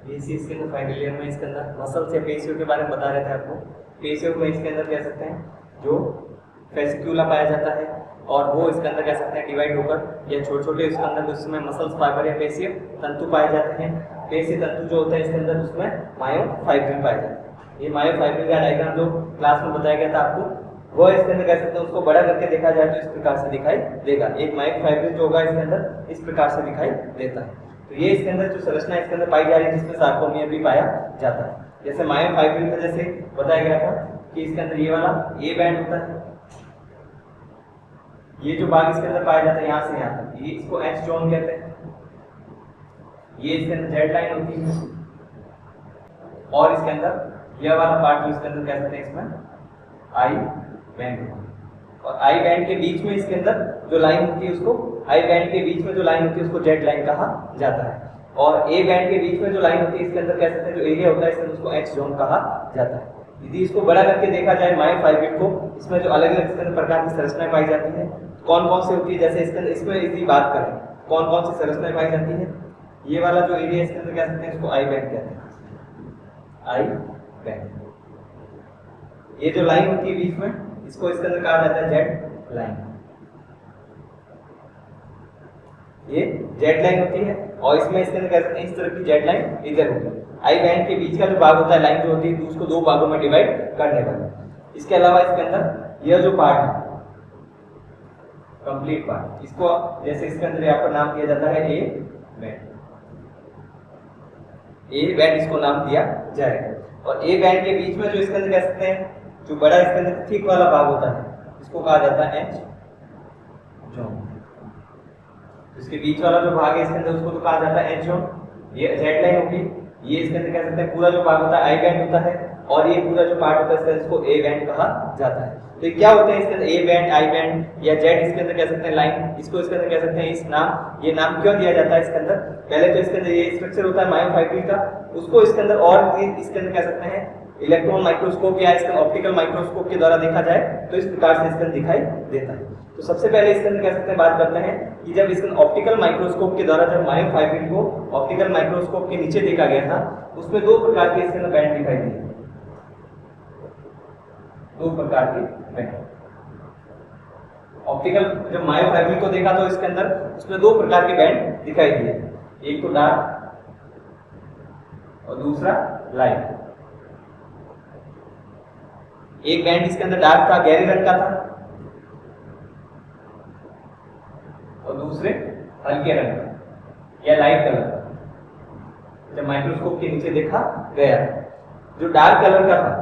इसी इसके अंदर फाइनल ईयर में इसके अंदर मसल्स या पेशियों के बारे में बता रहे थे आपको। पेशियों को इसके अंदर कह सकते हैं जो फेसिक्यूला पाया जाता है, और वो इसके अंदर कह सकते हैं डिवाइड होकर या छोटे छोटे इसके अंदर उसमें मसल्स फाइबर या पेशीय तंतु पाए जाते हैं। पेशीय तंतु जो होता है इसके अंदर उसमें मायोफाइब्रिल पाए जाते हैं। ये मायोफाइब्रिल का डायग्राम जो क्लास में बताया गया था आपको, वो इसके अंदर कह सकते हैं उसको बड़ा करके देखा जाए तो इस प्रकार से दिखाई देगा। एक मायोफाइब्रिल जो होगा इसके अंदर इस प्रकार से दिखाई देता है। तो ये इसके अंदर जो संरचना इसके अंदर पाई जा रही है जिसमें सार्कोमियर भी पाया जाता है। जैसे मायोफाइब्रिल में जैसे बताया गया था कि इसके अंदर ये वाला ए बैंड होता है, ये जो भाग इसके अंदर पाया जाता है यहाँ से यहाँ तक, ये इसको एच जोन कहते हैं। ये इसके अंदर जेड लाइन होती है, और इसके अंदर यह वाला पार्ट जो इसके अंदर कह सकते हैं इसमें आई बैंड, और आई बैंड के बीच में इसके अंदर जो लाइन होती है उसको आई बैंड के बीच में जो लाइन होती है उसको जेड लाइन कहा जाता है, और ए बैंड के बीच में जो लाइन होती है इसके अंदर कह सकते हैं जो एरिया होता है इसके अंदर उसको एक्स जोन कहा जाता है। यदि इसको बड़ा करके देखा जाए मायोफाइब्रिल को, इसमें जो अलग अलग इसके अंदर प्रकार की संरचनाएं पाई जाती हैं, कौन कौन सी होती है, जैसे इसके अंदर इसमें यदि बात करें कौन कौन सी संरचनाएं पाई जाती है, ये वाला जो एरिया इसके अंदर कह सकते हैं इसको आई बैंड कहते हैं, आई बैंड। ये जो लाइन होती है बीच में इसको इसके अंदर कहा जाता है जेड लाइन, ये जेड लाइन होती है, और इसमें इसके अंदर कह सकते हैं इस तरह की जेड लाइन इधर होगी। आई बैंड के बीच का जो भाग होता है लाइन जो होती है उसको दो भागों में डिवाइड करने वाला। इसके अलावा इसके अंदर यह जो पार्ट है कंप्लीट पार्ट, इसको जैसे इसके अंदर यहाँ पर नाम दिया जाता है ए बैंड, ए बैंड इसको नाम दिया जाएगा। और ए बैंड के बीच में जो इसके अंदर कह सकते हैं जो बड़ा इसके अंदर थिक वाला भाग होता है इसको कहा जाता है एच जोन। इसके बीच वाला जो भाग है इसके अंदर उसको तो कहा जाता है एच जोन। ये जेड लाइन होगी, ये इसके अंदर कह सकते हैं पूरा जो भाग होता है आई बैंड होता है, और ये पूरा जो पार्ट होता है इसको ए बैंड कहा जाता है। तो क्या होता है इसके अंदर ए बैंड, आई बैंड या जेड इसके अंदर कह सकते हैं लाइन, इसको इसके अंदर कह सकते हैं इस नाम, ये नाम क्यों दिया जाता है इसके अंदर, पहले तो इसके अंदर ये स्ट्रक्चर होता है मायोफाइब्रिल का, उसको इसके अंदर और इसके अंदर कह सकते हैं इलेक्ट्रॉन माइक्रोस्कोप या इसके ऑप्टिकल माइक्रोस्कोप के द्वारा देखा जाए तो इस प्रकार से इसके अंदर दिखाई देता है। तो सबसे पहले इसके अंदर कह सकते हैं बात करते हैं कि जब इसके ऑप्टिकल माइक्रोस्कोप के द्वारा जब मायोफाइब्रिल को ऑप्टिकल माइक्रोस्कोप के नीचे देखा गया था उसमें दो प्रकार के इसके अंदर बैंड दिखाई दिए, दो प्रकार के बैंड। ऑप्टिकल जब मायोफाइब्रिल को देखा तो इसके अंदर उसमें दो प्रकार के बैंड दिखाई दिए, एक तो डार्क और दूसरा लाइट। एक बैंड इसके अंदर डार्क था, गहरे रंग का था, और दूसरे हल्के रंग का या लाइट कलर का। जब माइक्रोस्कोप के नीचे देखा गया जो डार्क कलर का था,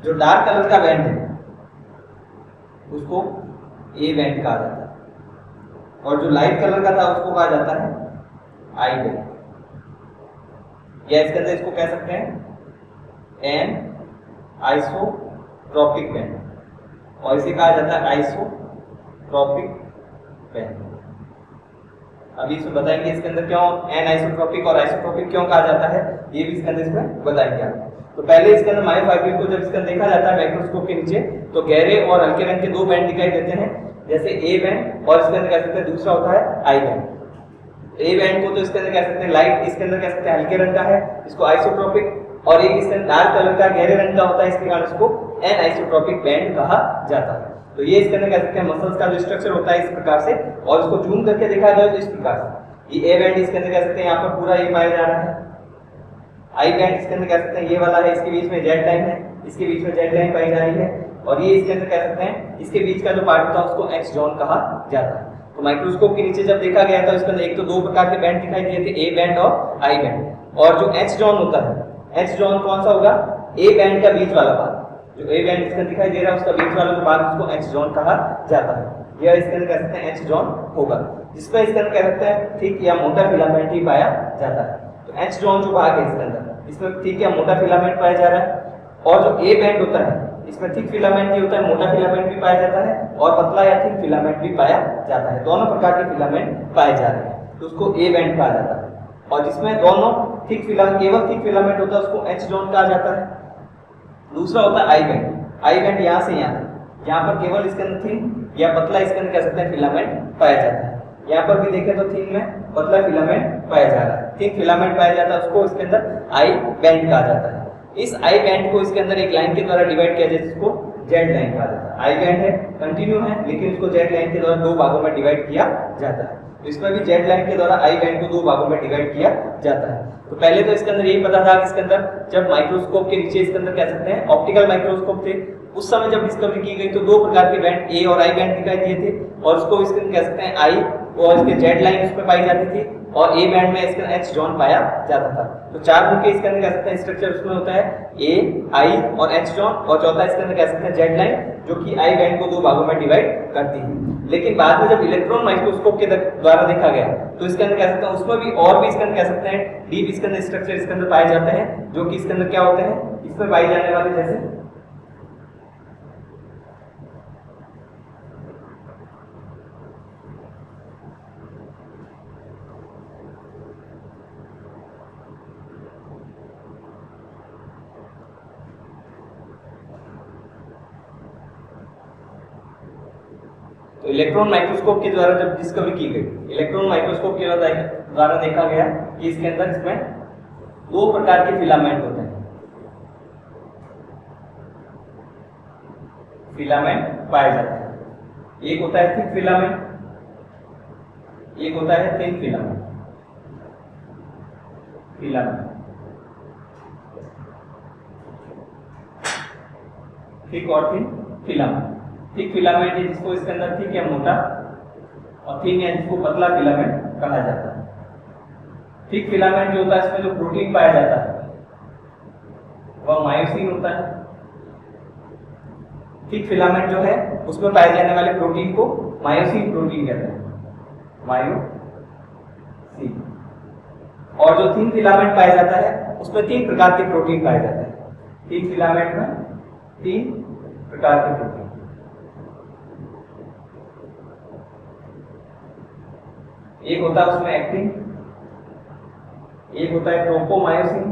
जो डार्क कलर का बैंड है उसको ए बैंड कहा जाता है, और जो लाइट कलर का था उसको कहा जाता है आई बैंड, या इसके अंदर इसको कह सकते हैं एन आइसोट्रोपिक बैंड, और इसे कहा जाता है आइसोट्रोपिक बैंड। अभी इसमें बताएंगे इसके अंदर क्यों एन आइसोट्रोपिक और आइसोट्रोपिक क्यों कहा जाता है, ये भी इसके अंदर इसमें बताएंगे आप। तो पहले इसके अंदर मायोफाइब्रिल को जब इसका देखा जाता है माइक्रोस्कोप के नीचे तो गहरे और हल्के रंग के दो बैंड दिखाई देते हैं, जैसे ए बैंड, और इसके अंदर कह सकते हैं दूसरा होता है आई बैंड। ए बैंड को तो इसके अंदर कह सकते हैं लाइट, इसके अंदर कह सकते हैं हल्के रंग का है, इसको आइसोट्रोपिक, और एक इसके अंदर डार्क कलर का गहरे रंग का होता है, इसके कारण इसको एन आइसोट्रोपिक बैंड कहा जाता है। तो ये इसके अंदर कह सकते हैं मसल्स का जो स्ट्रक्चर होता है इस प्रकार से, और इसको जूम करके देखा जाए तो इस प्रकार से ये ए बैंड इसके अंदर कह सकते हैं यहाँ पर पूरा ये पाया जा रहा है, आई बैंड इसके अंदर कह सकते हैं ये वाला है, इसके बीच में जेड लाइन है, इसके बीच में जेड लाइन पाई जा रही है, और ये इसके अंदर कह सकते हैं इसके बीच का जो पार्ट होता है उसको एक्स जोन कहा जाता है। तो माइक्रोस्कोप के नीचे जब देखा गया था इसके अंदर एक तो दो प्रकार के बैंड दिखाई दिए थे, ए बैंड और आई बैंड, और जो एच जोन होता है, एच जोन कौन सा होगा, ए बैंड का बीच वाला भाग, जो ए बैंड इसके अंदर दिखाई दे रहा है उसका बीच वाला जो भाग उसको एच जोन कहा जाता है। यह इसके अंदर कह सकते हैं एच जोन होगा, जिसमें इसके अंदर कह सकते हैं थिक या मोटा फिलामेंट ही पाया जाता है। तो एच जोन जो भाग है इसके अंदर इसमें थिक या मोटा फिलामेंट पाया जा रहा है, और जो ए बैंड होता है इसमें थिक फिलामेंट भी होता है, मोटा फिलामेंट भी पाया जाता है, और पतला या थिक फिलामेंट भी पाया जाता है, दोनों प्रकार के फिलामेंट पाए जा रहे हैं, तो उसको ए बैंड कहा जाता है। और जिसमें दोनों थिक फिलामेंट केवल थिक फिलामेंट होता है उसको एच जोन कहा जाता है। दूसरा होता है आई बैंड, आई बैंड यहाँ से यहाँ पर केवल इसके अंदर थिन या पतला इसके अंदर कह सकते हैं फिलामेंट पाया जाता है, यहाँ पर भी देखें तो थिन में पतला फिलामेंट पाया जा रहा है, थिन फिलामेंट पाया जाता है, उसको इसके अंदर आई बैंड कहा जाता है। इस आई बैंड को इसके अंदर एक लाइन के द्वारा डिवाइड किया जाए जिसको जेड लाइन कहा जाता है। आई बैंड है, कंटिन्यू है, लेकिन इसको जेड लाइन के द्वारा दो भागों में डिवाइड किया जाता है। तो इसमें भी जेड लाइन के द्वारा आई बैंड को दो भागों में डिवाइड किया जाता है। तो पहले तो इसके अंदर यही पता था कि इसके अंदर जब माइक्रोस्कोप के नीचे इसके अंदर कह सकते हैं ऑप्टिकल माइक्रोस्कोप थे, उस समय जब डिस्कवरी की गई तो दो प्रकार के बैंड ए और आई बैंड दिखाई दिए थे, और उसको इसके अंदर कह सकते हैं आई और इसके जेड लाइन उसमें पाई जाती थी, और ए बैंड में इसका एच जॉन पाया जाता था। तो चार मुख्य इसके अंदर कह सकते हैं स्ट्रक्चर उसमें होता है, ए, आई और एच जॉन, और चौथा इसके अंदर कह सकते हैं जेड लाइन, जो कि आई बैंड को दो भागों में डिवाइड करती है। लेकिन बाद में जब इलेक्ट्रॉन माइक्रोस्कोप के द्वारा देखा गया तो इसके अंदर कह सकते हैं उसमें भी और भी इसके अंदर कह सकते हैं डीप इसके अंदर स्ट्रक्चर इसके अंदर पाए जाते हैं, जो कि इसके अंदर क्या होते हैं, इसमें पाए जाने वाले जैसे तो इलेक्ट्रॉन माइक्रोस्कोप के द्वारा जब डिस्कवरी की गई, इलेक्ट्रॉन माइक्रोस्कोप के द्वारा देखा गया कि इसके अंदर इसमें दो प्रकार के फिलामेंट होते हैं, फिलामेंट पाए जाते हैं। एक होता है थिक फिलामेंट, एक होता है थिन फिलामेंट। थिक और थिन फिलामेंट। थिक फिलामेंट है जिसको इसके अंदर थिक या मोटा, और थिन है जिसको पतला फिलामेंट कहा जाता है। थिक फिलामेंट जो होता है इसमें जो प्रोटीन पाया जाता है वह मायोसिन होता है। थिक फिलामेंट जो है उसमें पाए जाने वाले प्रोटीन को मायोसिन प्रोटीन कहते हैं, मायोसिन। और जो थिन फिलामेंट पाया जाता है उसमें तीन प्रकार के प्रोटीन पाए जाते हैं। थिन फिलामेंट में तीन प्रकार के प्रोटीन, एक होता है उसमें एक्टिन, एक होता है ट्रोपोमायोसिन,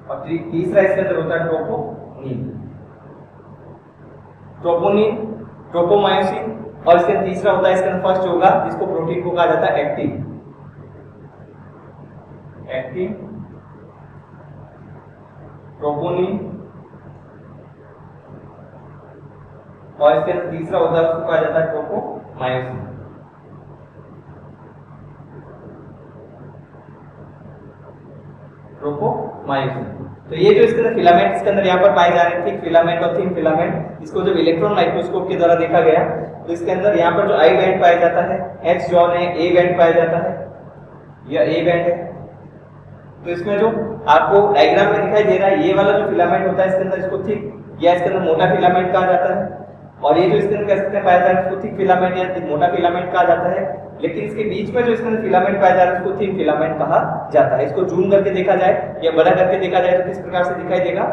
और तीसरा इसके अंदर होता है ट्रोपोनिन। ट्रोपोनिन, ट्रोपोमायोसिन, और इसके अंदर तीसरा होता है इसके अंदर फर्स्ट होगा जिसको प्रोटीन को कहा जाता है एक्टिन। एक्टिन, ट्रोपोनिन, और इसके अंदर तीसरा होता है उसको कहा जाता है ट्रोपोमायोसिन। ट्रोपोमायोसिन। तो ये जो इसके अंदर फिलामेंट इसके अंदर यहाँ पर पाए जा रहे हैं, थिक फिलामेंट और थिन फिलामेंट, इसको जब इलेक्ट्रॉन माइक्रोस्कोप के द्वारा देखा गया तो इसके अंदर यहाँ पर जो आई बैंड पाया जाता है, एच जॉन है, ए बैंड पाया जाता है, यह ए बैंड है। तो इसमें जो आपको डायग्राम में दिखाई दे रहा है, ये वाला जो फिलामेंट होता है इसके अंदर इसको थिक या इसके अंदर मोटा फिलामेंट कहा जाता है, और ये जो इसके अंदर कह सकते हैं पाया जा रहा है इसको थिक फिलामेंट या मोटा फिलामेंट कहा जाता है। लेकिन इसके बीच में जो इसके अंदर फिलामेंट पाया जा रहा है उसको थिन फिलामेंट कहा जाता है। इसको जूम करके देखा जाए या बड़ा करके देखा जाए तो किस प्रकार से दिखाई देगा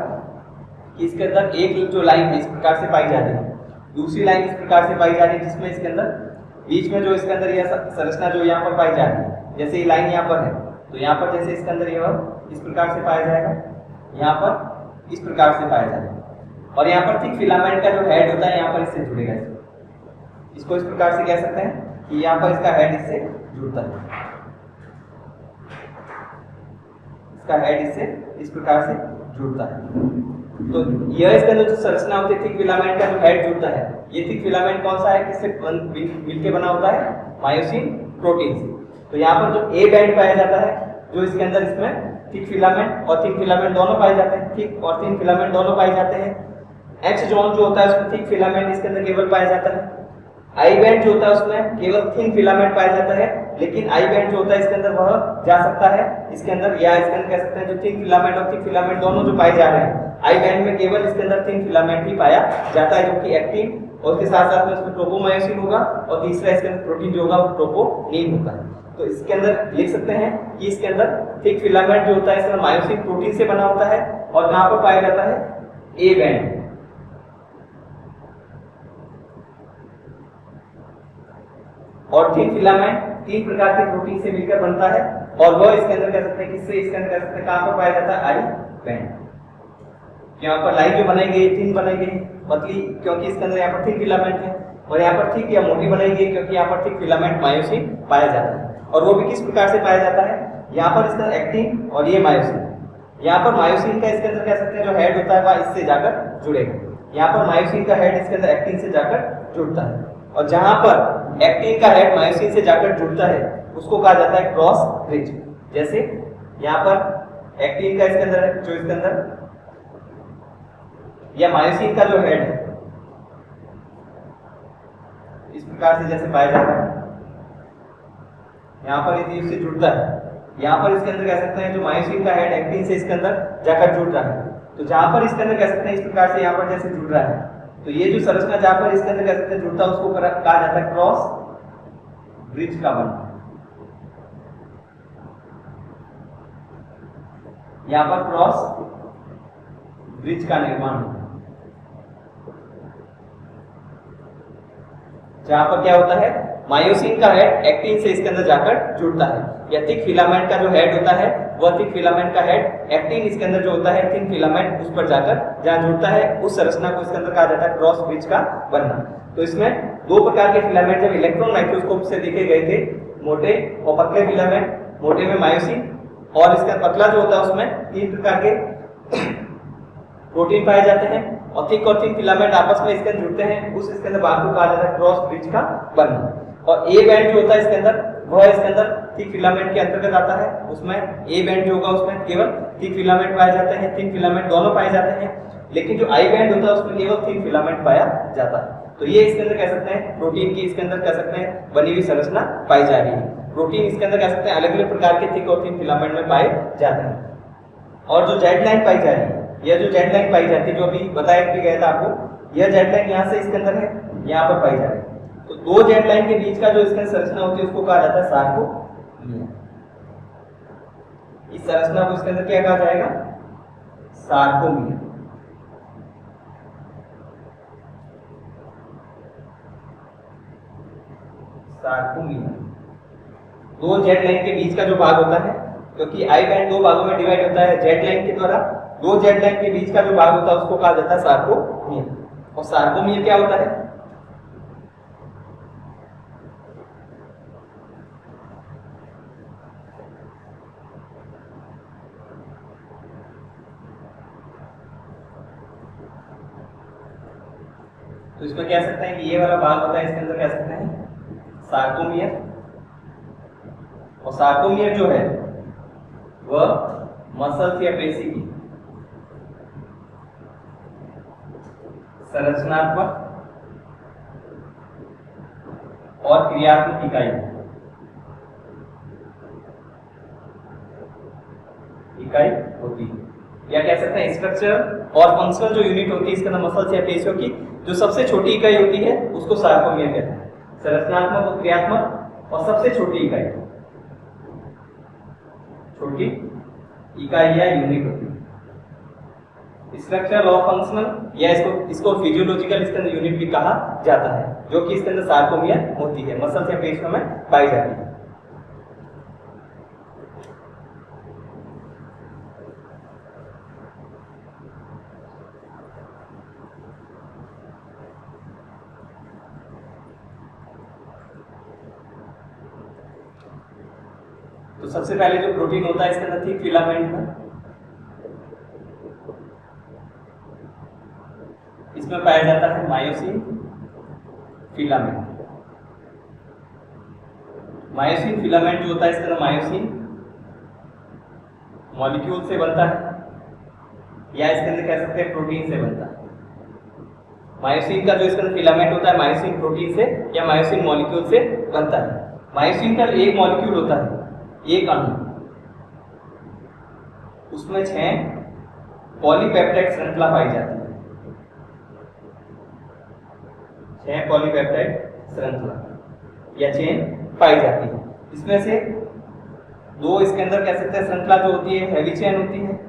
कि इसके अंदर एक जो लाइन इस प्रकार से पाई जा रही है, दूसरी लाइन इस प्रकार से पाई जा रही है, जिसमें इसके अंदर बीच में जो इसके अंदर यह संरचना जो यहाँ पर पाई जा रही है, जैसे ये लाइन यहाँ पर है तो यहाँ पर जैसे इसके अंदर यह इस प्रकार से पाया जाएगा, यहाँ पर इस प्रकार से पाया जाएगा, और यहाँ पर थिक फिलामेंट का जो हेड होता है यहाँ पर इससे जुड़ेगा। इसको इस प्रकार से कह सकते हैं कि यहाँ पर इसका हेड इससे जुड़ता है, इसका हेड इससे इस प्रकार से जुड़ता है। तो यह इसके अंदर जो संरचना होती है थिक फिलामेंट का जो हेड जुड़ता है, ये थिक फिलामेंट कौन सा है, किससे मिलके बना होता है, मायोसिन प्रोटीन से। तो यहाँ पर जो ए बैंड पाया जाता है, जो इसके अंदर इसमें थिक फिलामेंट और थिन फिलामेंट दोनों पाए जाते हैं, थिक और थिन फिलामेंट दोनों पाए जाते हैं। एच जोन जो होता है उसमें थिक फिलामेंट इसके अंदर केवल पाया जाता है। आई बैंड जो होता है उसमें केवल थिन फिलामेंट पाया जाता है, लेकिन आई बैंड जो होता है इसके अंदर वह जा सकता है इसके अंदर, या इसके अंदर कह सकते हैं जो थिन फिलामेंट और थिक फिलामेंट दोनों जो पाए जा रहे हैं, आई बैंड में केवल इसके अंदर थिन फिलामेंट ही पाया जाता है, जो कि एक्टिन, और उसके साथ साथ में उसमें ट्रोपोमायोसिन होगा, और तीसरा इसके अंदर प्रोटीन जो होगा वो ट्रोपोनिन होगा। तो इसके अंदर लिख सकते हैं कि इसके अंदर थिक फिलामेंट जो होता है इसके अंदर मायोसिन प्रोटीन से बना होता है, और कहां पर पाया जाता है, ए बैंड। और थिन फिलामेंट तीन प्रकार के प्रोटीन से मिलकर बनता है, और वह इसके अंदर कह सकते हैं किससे, इसके अंदर कह सकते हैं कहां पर पाया जाता है, आई बैंड। यहाँ पर लाइन जो बनाई गई थिन बनाई गई पतली, क्योंकि इसके अंदर यहाँ पर थिन फिलामेंट है, और यहाँ पर थिक या मोटी बनाई गई क्योंकि यहाँ पर थिक फिलामेंट मायोसिन पाया जाता है। और वो भी किस प्रकार से पाया जाता है, यहाँ पर इसका एक्टिन और ये मायोसिन, यहाँ पर मायोसिन का इसके अंदर कह सकते हैं जो हेड होता है वह इससे जाकर जुड़ेगा, यहाँ पर मायोसिन का हेड इसके अंदर एक्टिन से जाकर जुड़ता है, और जहाँ पर एक्टिन का हेड मायोसिन से जाकर जुड़ता है उसको कहा जाता है क्रॉस ब्रिज। जैसे यहाँ पर एक्टिन का इसके अंदर जो इसके अंदर या मायोसिन का जो हेड है इस प्रकार से जैसे पाया जाता है, यहाँ पर यदि इससे जुड़ता है, यहाँ पर इसके अंदर कह सकते हैं जो मायोसिन का हेड एक्टिन से इसके अंदर जाकर जुड़ रहा है, तो जहां पर इसके अंदर कह सकते हैं इस प्रकार से यहाँ पर जैसे जुड़ रहा है, तो ये जो संरचना जहां पर इसके अंदर कह सकते हैं जुड़ता है उसको कहा जाता है क्रॉस ब्रिज का बनना। यहाँ पर क्रॉस ब्रिज का निर्माण होता है, जहां पर क्या होता है मायोसिन का हेड एक्टिन से इसके अंदर जाकर जुड़ता है, या थिक फिलामेंट का जो हेड होता है वह थिक फिलामेंट का हेड एक्टिन इसके अंदर जो होता है थिन फिलामेंट उस पर जाकर जहां जुड़ता है उस संरचना को इसके अंदर कहा जाता है क्रॉस ब्रिज का बनना। तो इसमें दो प्रकार के फिलामेंट जब इलेक्ट्रॉन माइक्रोस्कोप से देखे गए थे, मोटे और पतले फिलामेंट, मोटे में मायोसिन और इसका पतला जो होता है उसमें 3 प्रकार के प्रोटीन पाए जाते हैं, और थिक फिलामेंट आपस में इसके अंदर जुड़ते हैं, उस इसके अंदर भाग को कहा जाता है क्रॉस ब्रिज का बनना। और ए बैंड जो होता है इसके अंदर वह इसके अंदर थिक फिलामेंट के अंतर्गत आता है, उसमें ए बैंड जो होगा उसमें केवल थिक फिलामेंट पाए जाते हैं, थिन फिलामेंट दोनों पाए जाते हैं, लेकिन जो आई बैंड होता है उसमें केवल थिन फिलामेंट पाया जाता है। तो ये इसके अंदर कह सकते हैं प्रोटीन की इसके अंदर कह सकते हैं बनी हुई संरचना पाई जा रही है। प्रोटीन इसके अंदर कह सकते हैं अलग अलग प्रकार के थिक और थिन फिलामेंट में पाए जाते हैं। और जो जेड लाइन पाई जा रही है, यह जो जेड लाइन पाई जाती है जो अभी बताया भी गया था आपको, यह जेड लाइन यहाँ से इसके अंदर है, यहाँ पर पाई जा रही है। तो दो जेड लाइन के बीच का जो इसका संरचना होती है उसको कहा जाता है सार्कोमियर। इस संरचना को इसके अंदर क्या कहा जाएगा, सार्कोमियर। सार्कोमियर दो जेड लाइन के बीच का जो भाग होता है, क्योंकि आई बैंड दो भागों में डिवाइड होता है जेड लाइन के द्वारा, दो जेड लाइन के बीच का जो भाग होता है उसको कहा जाता है सार्कोमियर। और सार्कोमियर क्या होता है, तो इसमें कह सकते हैं कि ये वाला भाग होता है इसके अंदर कह सकते हैं सार्कोमियर। और सार्कोमियर जो है वह मसल्स या पेशी की संरचनात्मक और क्रियात्मक इकाई होती है, या कह सकते हैं स्ट्रक्चर और फंक्शनल जो यूनिट होती है इसके अंदर मसल्स या पेशियों की जो सबसे छोटी इकाई होती है उसको सार्कोमियर कहते हैं। संरचनात्मक और क्रियात्मक और सबसे छोटी इकाई या यूनिट होती है। स्ट्रक्चरल और फंक्शनल या इसको फिजियोलॉजिकल इसके अंदर यूनिट भी कहा जाता है, जो कि इसके अंदर सार्कोमियर होती है, मसल्स या पेशियों में पाई जाती है। तो सबसे पहले जो प्रोटीन होता है इसके अंदर थिक फिलामेंट में, इसमें पाया जाता है मायोसिन फिलामेंट। मायोसिन फिलामेंट जो होता है इसके अंदर मायोसिन मॉलिक्यूल से बनता है, या इसके अंदर कह सकते हैं प्रोटीन से बनता है। मायोसिन का जो इसके अंदर फिलामेंट होता है मायोसिन प्रोटीन से या मायोसिन मॉलिक्यूल से बनता है। मायोसिन का एक मॉलिक्यूल होता है, एक अणु, उसमें 6 पॉलीपेप्टाइड श्रृंखला पाई जाती है, 6 पॉलीपेप्टाइड श्रृंखला या चेन पाई जाती है। इसमें से 2 इसके अंदर कह सकते हैं श्रृंखला जो होती है हैवी चेन होती है,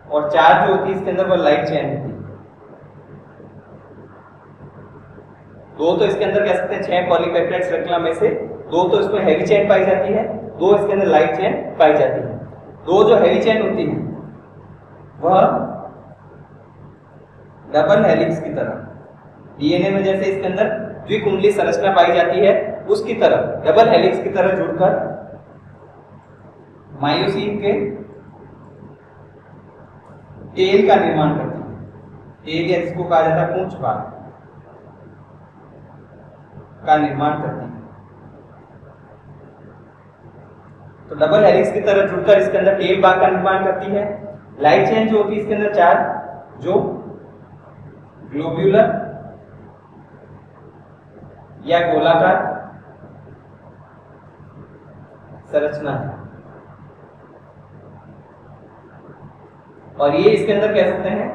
और 4 जो होती है इसके अंदर वो लाइट चेन होती है। 2 तो इसके अंदर कह सकते हैं 6 पॉलीपेप्टाइड श्रृंखला में से 2 तो इसमें हैवी चेन पाई जाती है, 2 इसके अंदर लाइट चेन पाई जाती है। 2 जो हैवी चेन होती है वह डबल हेलिक्स की तरह डीएनए में जैसे इसके अंदर द्विकुंडली संरचना पाई जाती है, उसकी तरह डबल हेलिक्स की तरह जुड़कर मायोसिन के टेल का निर्माण करती है। टेल या जिसको कहा जाता है पूंछ भाग का निर्माण करती है। तो डबल हेलिक्स की तरह जुड़कर इसके अंदर टेल भाग का निर्माण करती है। लाइट चेन जो होती है इसके अंदर 4 जो ग्लोब्यूलर या गोलाकार संरचना है, और ये इसके अंदर कह सकते हैं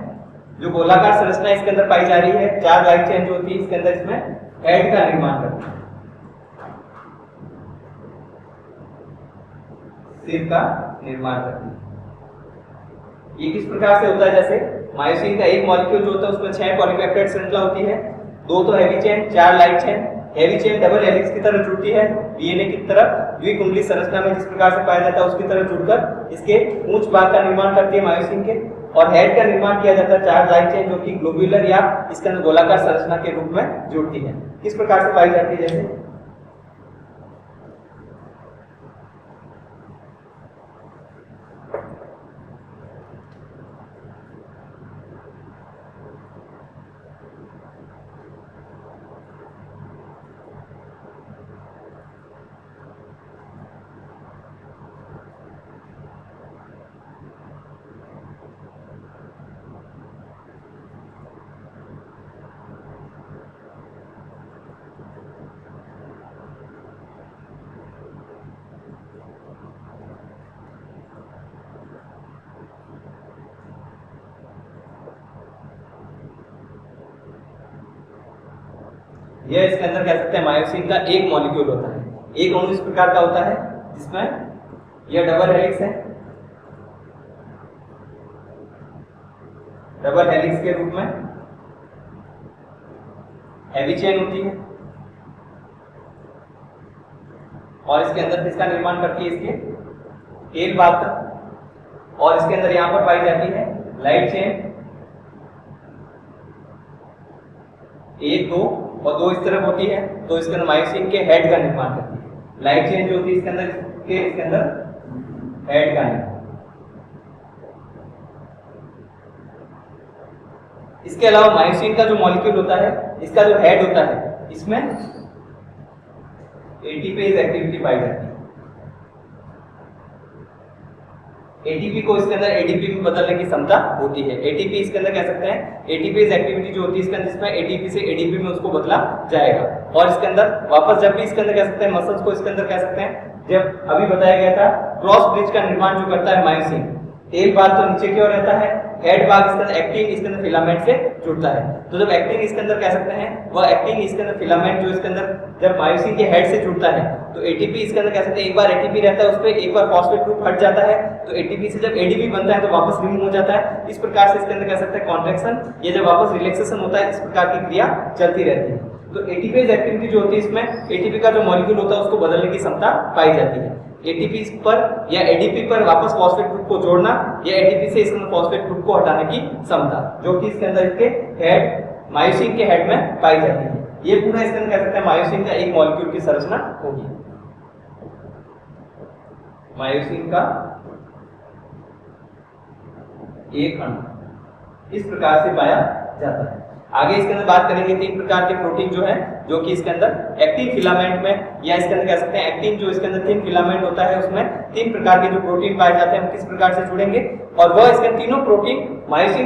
जो गोलाकार संरचना इसके अंदर पाई जा रही है, 4 लाइट चेन जो होती है इसके अंदर इसमें हेड का निर्माण करती है, सिर का निर्माण करती है। ये किस प्रकार से होता है, जैसे मायोसिन का एक मॉलिक्यूल जो होता है उसमें 6 पॉलीपेप्टाइड श्रृंखला होती है, 2 तो heavy chain, 4 light chain. Heavy chain double helix की तरह जुड़ती है, डीएनए की तरह द्विकुंडली संरचना में जिस प्रकार से पाया जाता है उसकी तरह जुड़कर इसके पूंछ भाग का निर्माण करती है मायोसिन के, और हेड का निर्माण किया जाता है 4 लाइट चेन जो कि ग्लोब्यूलर या इसके अंदर गोलाकार संरचना के रूप में जुड़ती है। किस प्रकार से पाई जाती है, जैसे यह इसके अंदर कह सकते हैं मायोसिन का एक मॉलिक्यूल होता है, एक अणु इस प्रकार का होता है जिसमें यह डबल हेलिक्स है, डबल हेलिक्स के रूप में हेवी चेन होती है, और इसके अंदर किसका निर्माण करती है, इसके टेल भाग का, और इसके अंदर यहां पर पाई जाती है लाइट चेन 1 2 और 2 इस तरफ होती है, तो इसके अंदर मायोसिन के हेड का निर्माण करती है। लाइट चेन जो होती है इसके अंदर हेड का निर्माण। इसके अलावा मायोसिन का जो मॉलिक्यूल होता है, इसका जो हेड होता है, इसमें एटीपेज एक्टिविटी पाई जाती है। एटीपी को इसके अंदर एडीपी में बदलने की क्षमता होती है। एटीपी इसके अंदर कह सकते हैं एटीपेज एक्टिविटी जो होती है इसके अंदर, जिसमें एटीपी से एडीपी में उसको बदला जाएगा, और इसके अंदर वापस जब भी इसके अंदर कह सकते हैं मसल्स को इसके अंदर कह सकते हैं, जब अभी बताया गया था क्रॉस ब्रिज का निर्माण जो करता है मायोसिन, टेल भाग तो नीचे की ओर रहता है, हेड भाग इसके अंदर एक्टिन इसके अंदर फिलामेंट से जुड़ता है। तो जब एक्टिन इसके अंदर कह सकते हैं वह एक्टिन इसके अंदर फिलामेंट जो इसके अंदर जब मायोसिन के हेड से जुड़ता है, तो एटीपी इसके अंदर कह सकते हैं एक बार एटीपी रहता है उस पे, एक बार फॉस्फेट ग्रुप हट जाता है, तो एटीपी से जब एडीपी बनता है तो वापस रिमूव हो जाता है। इस प्रकार से इसके अंदर कह सकते हैं कॉन्ट्रैक्शन, ये जब वापस रिलैक्सेशन होता है, इस प्रकार की क्रिया चलती रहती है। तो एटीपेज एक्टिविटी जो होती है इसमें एटीपी का जो मॉलिक्यूल होता है उसको बदलने की क्षमता पाई जाती है। एटीपी पर या एडीपी पर वापस फॉस्फेट ग्रुप को जोड़ना, या एटीपी से इसके अंदर फॉस्फेट ग्रुप को हटाने की क्षमता, जो कि इसके अंदर इसके हेड मायोसिन के हेड में पाई जाती है। ये पूरा इसके अंदर कह सकते हैं मायोसिन का एक मॉलिक्यूल की संरचना होगी। मायोसिन का एक अणु इस प्रकार से पाया जाता है। आगे इसके अंदर बात करेंगे 3 प्रकार के प्रोटीन जो है, जो कि इसके अंदर एक्टिन फिलामेंट में, या इसके अंदर कह सकते हैं एक्टिन जो इसके अंदर 3 फिलामेंट होता है उसमें 3 प्रकार के जो प्रोटीन पाए जाते हैं हम किस प्रकार से जुड़ेंगे, और वह इसके तीनों प्रोटीन मायोसिन